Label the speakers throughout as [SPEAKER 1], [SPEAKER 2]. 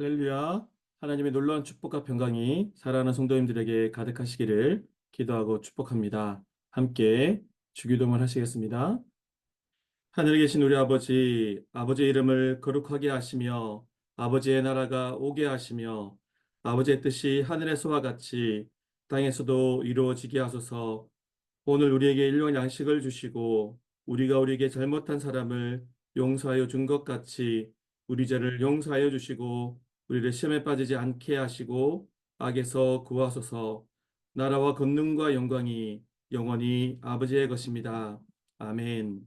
[SPEAKER 1] 할렐루야. 하나님의 놀라운 축복과 평강이 사랑하는 성도님들에게 가득하시기를 기도하고 축복합니다. 함께 주기도문 하시겠습니다. 하늘에 계신 우리 아버지, 아버지의 이름을 거룩하게 하시며 아버지의 나라가 오게 하시며 아버지의 뜻이 하늘에서와 같이 땅에서도 이루어지게 하소서. 오늘 우리에게 일용할 양식을 주시고 우리가 우리에게 잘못한 사람을 용서하여 준 것 같이 우리 죄를 용서하여 주시고 우리를 시험에 빠지지 않게 하시고 악에서 구하소서. 나라와 권능과 영광이 영원히 아버지의 것입니다. 아멘.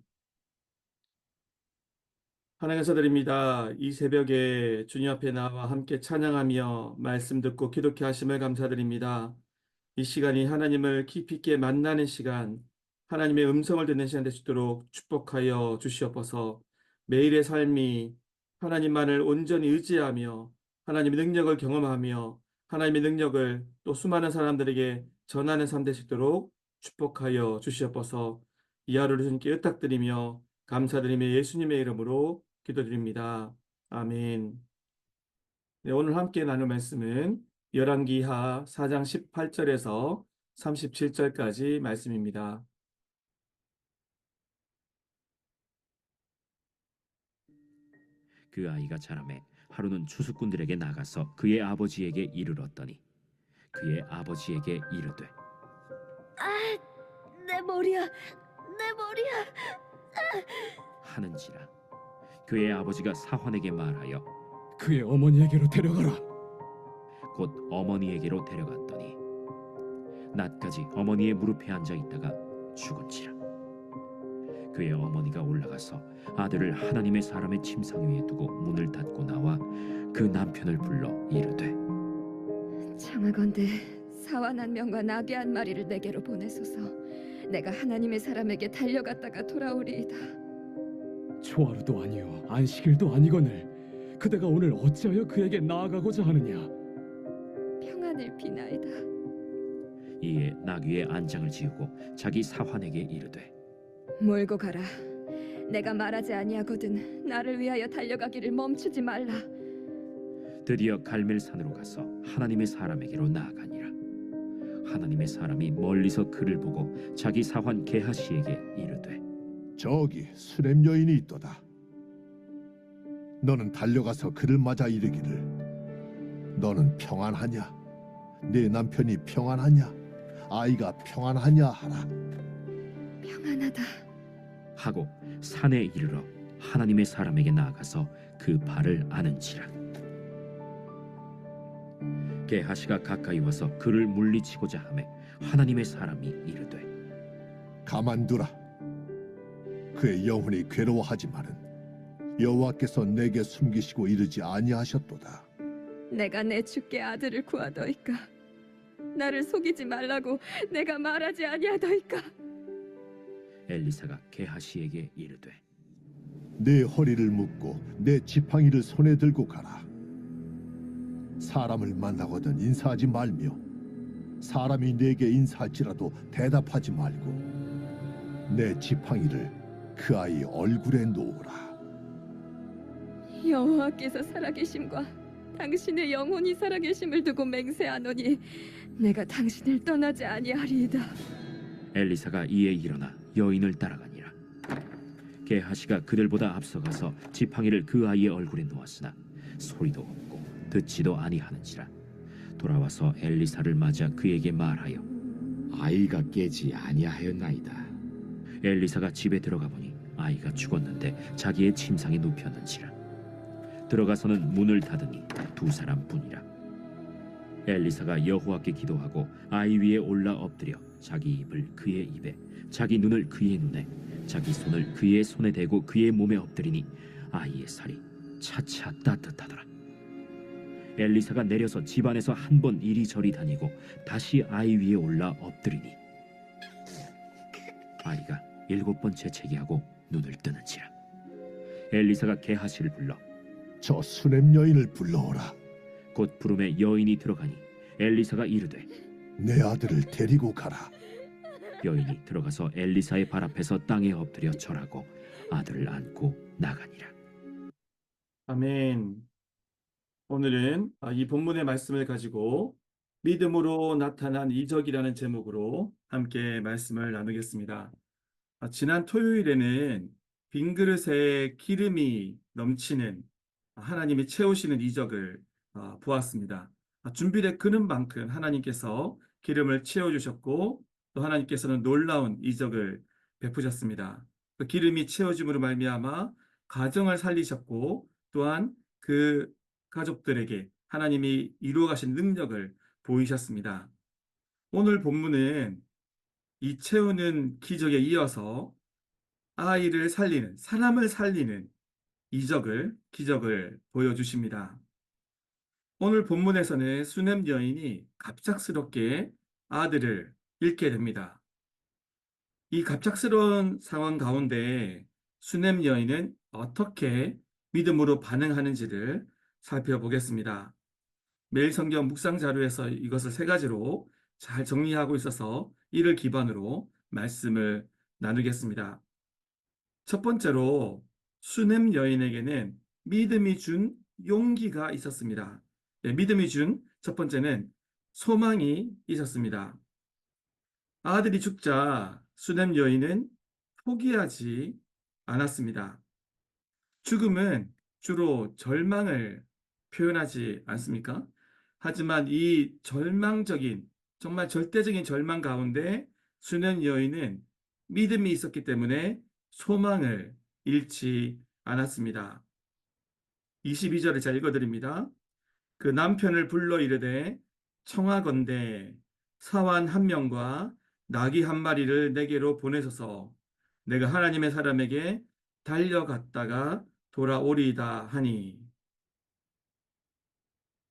[SPEAKER 1] 하나님께서 드립니다. 이 새벽에 주님 앞에 나와 함께 찬양하며 말씀 듣고 기독해 하심을 감사드립니다. 이 시간이 하나님을 깊이 있게 만나는 시간, 하나님의 음성을 듣는 시간 되시도록 축복하여 주시옵소서. 매일의 삶이 하나님만을 온전히 의지하며 하나님의 능력을 경험하며 하나님의 능력을 또 수많은 사람들에게 전하는 삶 되시도록 축복하여 주시옵소서. 이 하루를 주님께 의탁드리며 감사드리며 예수님의 이름으로 기도드립니다. 아멘. 네, 오늘 함께 나눌 말씀은 열왕기하 4장 18절에서 37절까지 말씀입니다.
[SPEAKER 2] 그 아이가 자라매 하루는 추수꾼들에게 나가서 그의 아버지에게 이르렀더니 그의 아버지에게 이르되
[SPEAKER 3] 내 머리야, 내 머리야.
[SPEAKER 2] 하는지라. 그의 아버지가 사환에게 말하여
[SPEAKER 4] 그의 어머니에게로 데려가라.
[SPEAKER 2] 곧 어머니에게로 데려갔더니 낮까지 어머니의 무릎에 앉아 있다가 죽은지라. 그의 어머니가 올라가서 아들을 하나님의 사람의 침상 위에 두고 문을 닫고 나와 그 남편을 불러 이르되
[SPEAKER 3] 청하건대 사완 한 명과 나귀 한 마리를 내게로 보내소서. 내가 하나님의 사람에게 달려갔다가 돌아오리이다.
[SPEAKER 4] 초하루도 아니요 안식일도 아니거늘 그대가 오늘 어찌하여 그에게 나아가고자 하느냐.
[SPEAKER 3] 평안을 비나이다.
[SPEAKER 2] 이에 나귀의 안장을 지우고 자기 사환에게 이르되
[SPEAKER 3] 몰고 가라. 내가 말하지 아니하거든 나를 위하여 달려가기를 멈추지 말라.
[SPEAKER 2] 드디어 갈멜산으로 가서 하나님의 사람에게로 나아가니라. 하나님의 사람이 멀리서 그를 보고 자기 사환 게하시에게 이르되
[SPEAKER 5] 저기 수렘 여인이 있도다. 너는 달려가서 그를 맞아 이르기를 너는 평안하냐? 네 남편이 평안하냐? 아이가 평안하냐 하라.
[SPEAKER 3] 평안하다.
[SPEAKER 2] 하고 산에 이르러 하나님의 사람에게 나아가서 그 발을 아는지라. 게하시가 가까이 와서 그를 물리치고자 하매 하나님의 사람이 이르되
[SPEAKER 5] 가만두라. 그의 영혼이 괴로워하지만은 여호와께서 내게 숨기시고 이르지 아니하셨도다.
[SPEAKER 3] 내가 내 주께 아들을 구하더이까. 나를 속이지 말라고 내가 말하지 아니하더이까.
[SPEAKER 2] 엘리사가 게하시에게 이르되
[SPEAKER 5] 내 허리를 묶고 내 지팡이를 손에 들고 가라. 사람을 만나거든 인사하지 말며 사람이 내게 인사할지라도 대답하지 말고 내 지팡이를 그 아이 얼굴에 놓으라.
[SPEAKER 3] 여호와께서 살아계심과 당신의 영혼이 살아계심을 두고 맹세하노니 내가 당신을 떠나지 아니하리이다.
[SPEAKER 2] 엘리사가 이에 일어나 여인을 따라가니라. 게하시가 그들보다 앞서가서 지팡이를 그 아이의 얼굴에 놓았으나 소리도 없고 듣지도 아니하는지라. 돌아와서 엘리사를 맞아 그에게 말하여
[SPEAKER 6] 아이가 깨지 아니하였나이다.
[SPEAKER 2] 엘리사가 집에 들어가 보니 아이가 죽었는데 자기의 침상에 눕혔는지라. 들어가서는 문을 닫으니 두 사람뿐이라. 엘리사가 여호와께 기도하고 아이 위에 올라 엎드려 자기 입을 그의 입에 자기 눈을 그의 눈에 자기 손을 그의 손에 대고 그의 몸에 엎드리니 아이의 살이 차차 따뜻하더라. 엘리사가 내려서 집안에서 한 번 이리저리 다니고 다시 아이 위에 올라 엎드리니 아이가 7번 재채기하고 눈을 뜨는지라. 엘리사가 게하시를 불러
[SPEAKER 5] 저 수렘 여인을 불러오라.
[SPEAKER 2] 곧 부름에 여인이 들어가니 엘리사가 이르되
[SPEAKER 5] 내 아들을 데리고 가라.
[SPEAKER 2] 여인이 들어가서 엘리사의 발 앞에서 땅에 엎드려 절하고 아들을 안고 나가니라.
[SPEAKER 1] 아멘. 오늘은 이 본문의 말씀을 가지고 믿음으로 나타난 이적이라는 제목으로 함께 말씀을 나누겠습니다. 지난 토요일에는 빈 그릇에 기름이 넘치는 하나님이 채우시는 이적을 보았습니다. 준비된 그는 만큼 하나님께서 기름을 채워주셨고 또 하나님께서는 놀라운 이적을 베푸셨습니다. 그 기름이 채워짐으로 말미암아 가정을 살리셨고 또한 그 가족들에게 하나님이 이루어 가신 능력을 보이셨습니다. 오늘 본문은 이 채우는 기적에 이어서 아이를 살리는, 사람을 살리는 기적을 보여주십니다. 오늘 본문에서는 수넴 여인이 갑작스럽게 아들을 잃게 됩니다. 이 갑작스러운 상황 가운데 수넴 여인은 어떻게 믿음으로 반응하는지를 살펴보겠습니다. 매일 성경 묵상 자료에서 이것을 세 가지로 잘 정리하고 있어서 이를 기반으로 말씀을 나누겠습니다. 첫 번째로 수넴 여인에게는 믿음이 준 용기가 있었습니다. 믿음이 준 첫 번째는 소망이 있었습니다. 아들이 죽자 수넴 여인은 포기하지 않았습니다. 죽음은 주로 절망을 표현하지 않습니까? 하지만 이 절망적인, 정말 절대적인 절망 가운데 수넴 여인은 믿음이 있었기 때문에 소망을 잃지 않았습니다. 22절을 잘 읽어드립니다. 그 남편을 불러 이르되 청하건대 사환 한 명과 나귀 한 마리를 내게로 보내소서 내가 하나님의 사람에게 달려갔다가 돌아오리이다 하니.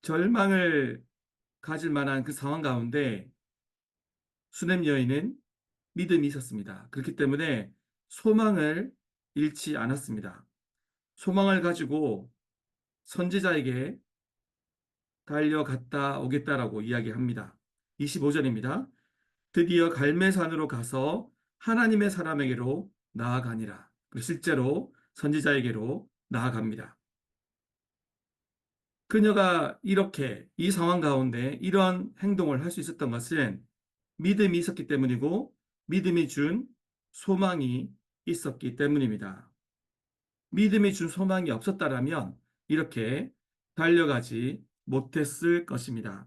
[SPEAKER 1] 절망을 가질 만한 그 상황 가운데 수넴 여인은 믿음이 있었습니다. 그렇기 때문에 소망을 잃지 않았습니다. 소망을 가지고 선지자에게 달려갔다 오겠다라고 이야기합니다. 25절입니다. 드디어 갈매산으로 가서 하나님의 사람에게로 나아가니라. 실제로 선지자에게로 나아갑니다. 그녀가 이렇게 이 상황 가운데 이런 행동을 할 수 있었던 것은 믿음이 있었기 때문이고 믿음이 준 소망이 있었기 때문입니다. 믿음이 준 소망이 없었다라면 이렇게 달려가지 못했을 것입니다.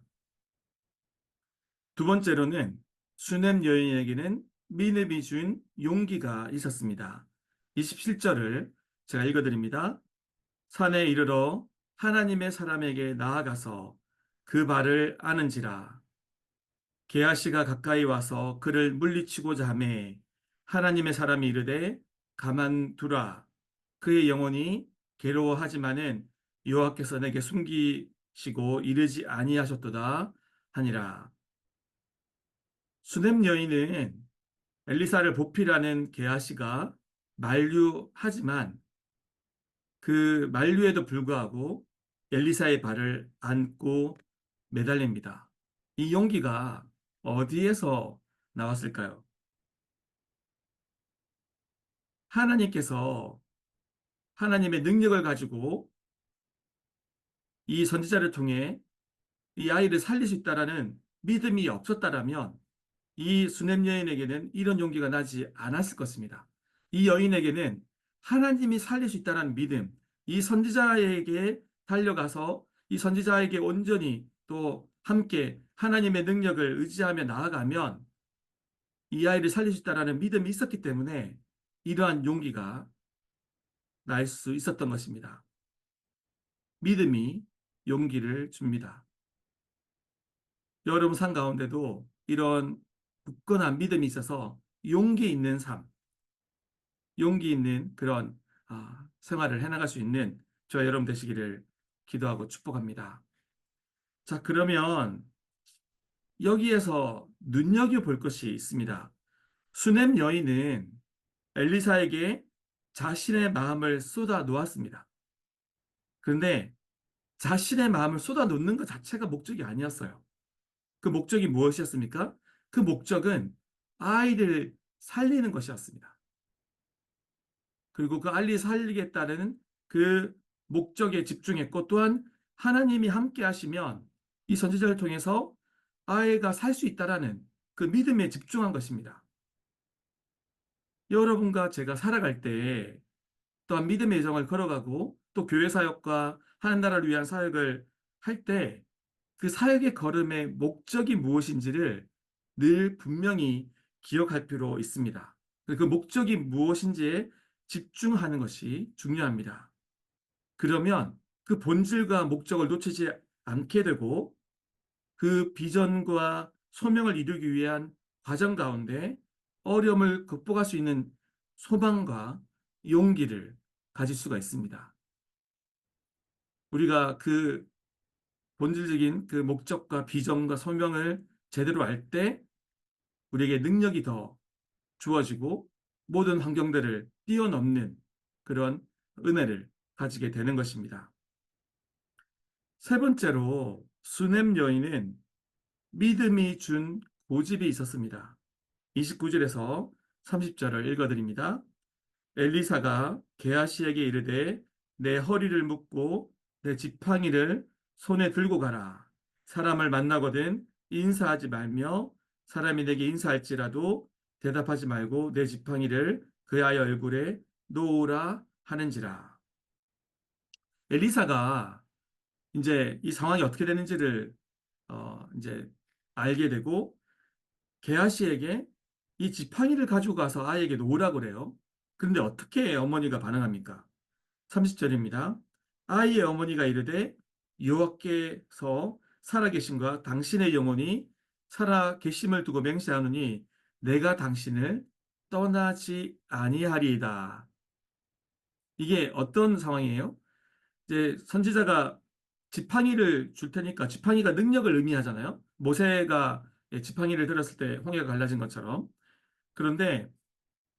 [SPEAKER 1] 두 번째로는 수넴 여인에게는 믿음이 준 용기가 있었습니다. 27절을 제가 읽어드립니다. 산에 이르러 하나님의 사람에게 나아가서 그 발을 아는지라. 게하시가 가까이 와서 그를 물리치고자 하매 하나님의 사람이 이르되 가만두라. 그의 영혼이 괴로워하지만은 여호와께서 내게 숨기시고 이르지 아니하셨도다 하니라. 수넴 여인은 엘리사를 보필하는 게하시가 만류하지만 그 만류에도 불구하고 엘리사의 발을 안고 매달립니다. 이 용기가 어디에서 나왔을까요? 하나님께서 하나님의 능력을 가지고 이 선지자를 통해 이 아이를 살릴 수 있다라는 믿음이 없었다라면 이 수넴 여인에게는 이런 용기가 나지 않았을 것입니다. 이 여인에게는 하나님이 살릴 수 있다는 믿음, 이 선지자에게 달려가서 이 선지자에게 온전히 또 함께 하나님의 능력을 의지하며 나아가면 이 아이를 살릴 수 있다는 믿음이 있었기 때문에 이러한 용기가 날 수 있었던 것입니다. 믿음이 용기를 줍니다. 여러분 삶 가운데도 이런 굳건한 믿음이 있어서 용기 있는 삶, 용기 있는 그런 생활을 해나갈 수 있는 저와 여러분 되시기를 기도하고 축복합니다. 자, 그러면 여기에서 눈여겨볼 것이 있습니다. 수넴 여인은 엘리사에게 자신의 마음을 쏟아 놓았습니다. 그런데 자신의 마음을 쏟아 놓는 것 자체가 목적이 아니었어요. 그 목적이 무엇이었습니까? 그 목적은 아이를 살리는 것이었습니다. 그리고 그 아이를 살리겠다는 그 목적에 집중했고 또한 하나님이 함께 하시면 이 선지자를 통해서 아이가 살 수 있다라는 그 믿음에 집중한 것입니다. 여러분과 제가 살아갈 때 또한 믿음의 여정을 걸어가고 또 교회 사역과 하나님 나라를 위한 사역을 할 때 그 사역의 걸음의 목적이 무엇인지를 늘 분명히 기억할 필요 있습니다. 그 목적이 무엇인지에 집중하는 것이 중요합니다. 그러면 그 본질과 목적을 놓치지 않게 되고 그 비전과 소명을 이루기 위한 과정 가운데 어려움을 극복할 수 있는 소망과 용기를 가질 수가 있습니다. 우리가 그 본질적인 그 목적과 비전과 소명을 제대로 알 때 우리에게 능력이 더 주어지고 모든 환경들을 뛰어넘는 그런 은혜를 가지게 되는 것입니다. 세 번째로 수넴 여인은 믿음이 준 고집이 있었습니다. 29절에서 30절을 읽어드립니다. 엘리사가 게하시에게 이르되 내 허리를 묶고 내 지팡이를 손에 들고 가라. 사람을 만나거든 인사하지 말며 사람이 내게 인사할지라도 대답하지 말고 내 지팡이를 그의 얼굴에 놓으라 하는지라. 엘리사가 이제 이 상황이 어떻게 되는지를 이제 알게 되고 게하시에게 이 지팡이를 가지고 가서 아이에게 놓으라고 그래요. 그런데 어떻게 어머니가 반응합니까? 30절입니다. 아이의 어머니가 이르되 여호와께서 살아계심과 당신의 영혼이 살아계심을 두고 맹세하노니 내가 당신을 떠나지 아니하리이다. 이게 어떤 상황이에요? 이제 선지자가 지팡이를 줄 테니까 지팡이가 능력을 의미하잖아요. 모세가 지팡이를 들었을 때 홍해가 갈라진 것처럼. 그런데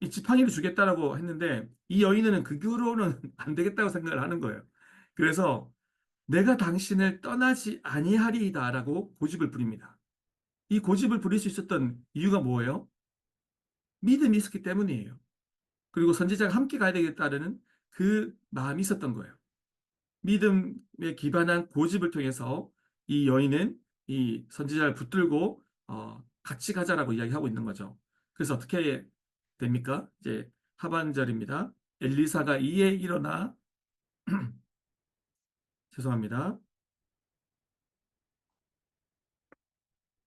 [SPEAKER 1] 이 지팡이를 주겠다라고 했는데 이 여인은 그거로는 안 되겠다고 생각을 하는 거예요. 그래서 내가 당신을 떠나지 아니하리이다라고 고집을 부립니다. 이 고집을 부릴 수 있었던 이유가 뭐예요? 믿음이 있었기 때문이에요. 그리고 선지자가 함께 가야 되겠다는 그 마음이 있었던 거예요. 믿음에 기반한 고집을 통해서 이 여인은 이 선지자를 붙들고 같이 가자라고 이야기하고 있는 거죠. 그래서 어떻게 됩니까? 이제 하반절입니다. 엘리사가 이에 일어나 죄송합니다.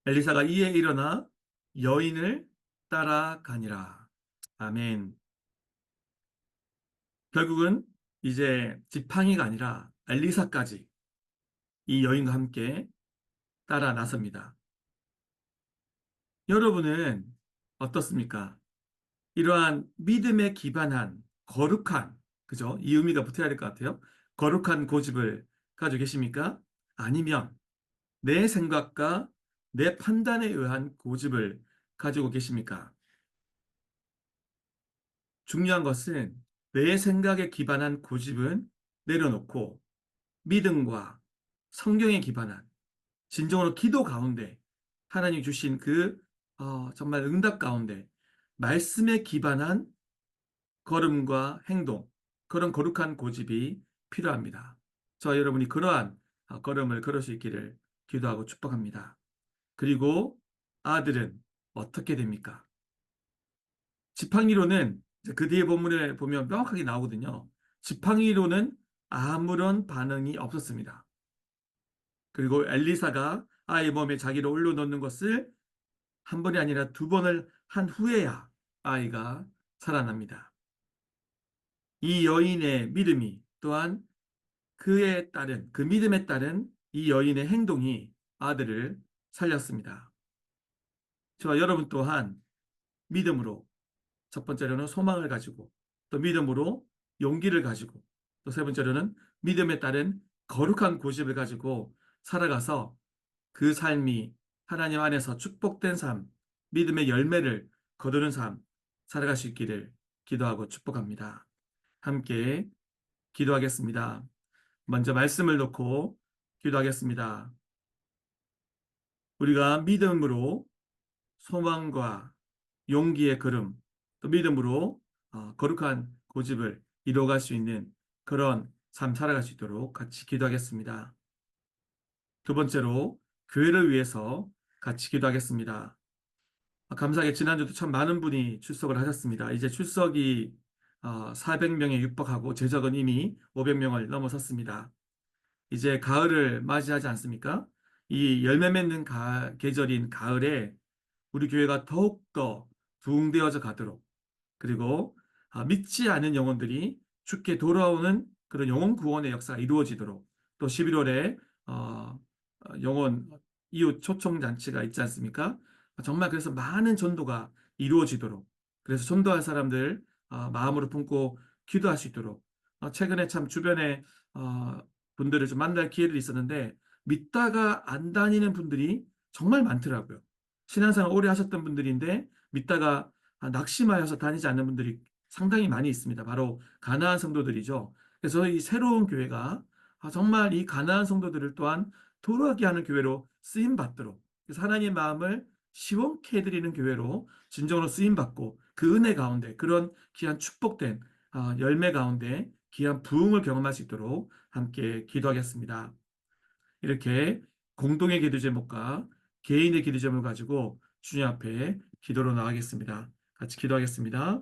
[SPEAKER 1] 엘리사가 이에 일어나 여인을 따라가니라. 아멘. 결국은 이제 지팡이가 아니라 엘리사까지 이 여인과 함께 따라 나섭니다. 여러분은 어떻습니까? 이러한 믿음에 기반한 거룩한, 그죠? 이 의미가 붙어야 될 것 같아요. 거룩한 고집을 가지고 계십니까? 아니면 내 생각과 내 판단에 의한 고집을 가지고 계십니까? 중요한 것은 내 생각에 기반한 고집은 내려놓고 믿음과 성경에 기반한 진정으로 기도 가운데 하나님 주신 그 정말 응답 가운데 말씀에 기반한 걸음과 행동, 그런 거룩한 고집이 필요합니다. 저와 여러분이 그러한 걸음을 걸을 수 있기를 기도하고 축복합니다. 그리고 아들은 어떻게 됩니까? 지팡이로는 그 뒤에 본문에 보면 명확하게 나오거든요. 지팡이로는 아무런 반응이 없었습니다. 그리고 엘리사가 아이의 몸에 자기를 올려놓는 것을 한 번이 아니라 두 번을 한 후에야 아이가 살아납니다. 이 여인의 믿음이 또한 그에 따른 그 믿음에 따른 이 여인의 행동이 아들을 살렸습니다. 저와 여러분 또한 믿음으로 첫 번째로는 소망을 가지고 또 믿음으로 용기를 가지고 또 세 번째로는 믿음에 따른 거룩한 고집을 가지고 살아가서 그 삶이 하나님 안에서 축복된 삶, 믿음의 열매를 거두는 삶 살아갈 수 있기를 기도하고 축복합니다. 함께 기도하겠습니다. 먼저 말씀을 놓고 기도하겠습니다. 우리가 믿음으로 소망과 용기의 걸음, 또 믿음으로 거룩한 고집을 이루어갈 수 있는 그런 삶 살아갈 수 있도록 같이 기도하겠습니다. 두 번째로 교회를 위해서 같이 기도하겠습니다. 감사하게 지난주도 참 많은 분이 출석을 하셨습니다. 이제 출석이 400명에 육박하고 제적은 이미 500명을 넘어섰습니다. 이제 가을을 맞이하지 않습니까? 이 열매 맺는 계절인 가을에 우리 교회가 더욱더 부흥되어져 가도록, 그리고 믿지 않은 영혼들이 주께 돌아오는 그런 영혼 구원의 역사가 이루어지도록, 또 11월에 영혼 이웃 초청 잔치가 있지 않습니까? 정말 그래서 많은 전도가 이루어지도록, 그래서 전도할 사람들 마음으로 품고 기도할 수 있도록, 최근에 참 주변에 분들을 좀 만날 기회들이 있었는데 믿다가 안 다니는 분들이 정말 많더라고요. 신앙생활 오래 하셨던 분들인데 믿다가 낙심하여서 다니지 않는 분들이 상당히 많이 있습니다. 바로 가나안 성도들이죠. 그래서 이 새로운 교회가 정말 이 가나안 성도들을 또한 돌아가게 하는 교회로 쓰임 받도록, 그래서 하나님의 마음을 시원케 해드리는 교회로 진정으로 쓰임 받고 그 은혜 가운데 그런 귀한 축복된 열매 가운데 귀한 부흥을 경험할 수 있도록 함께 기도하겠습니다. 이렇게 공동의 기도 제목과 개인의 기도 제목을 가지고 주님 앞에 기도로 나가겠습니다. 같이 기도하겠습니다.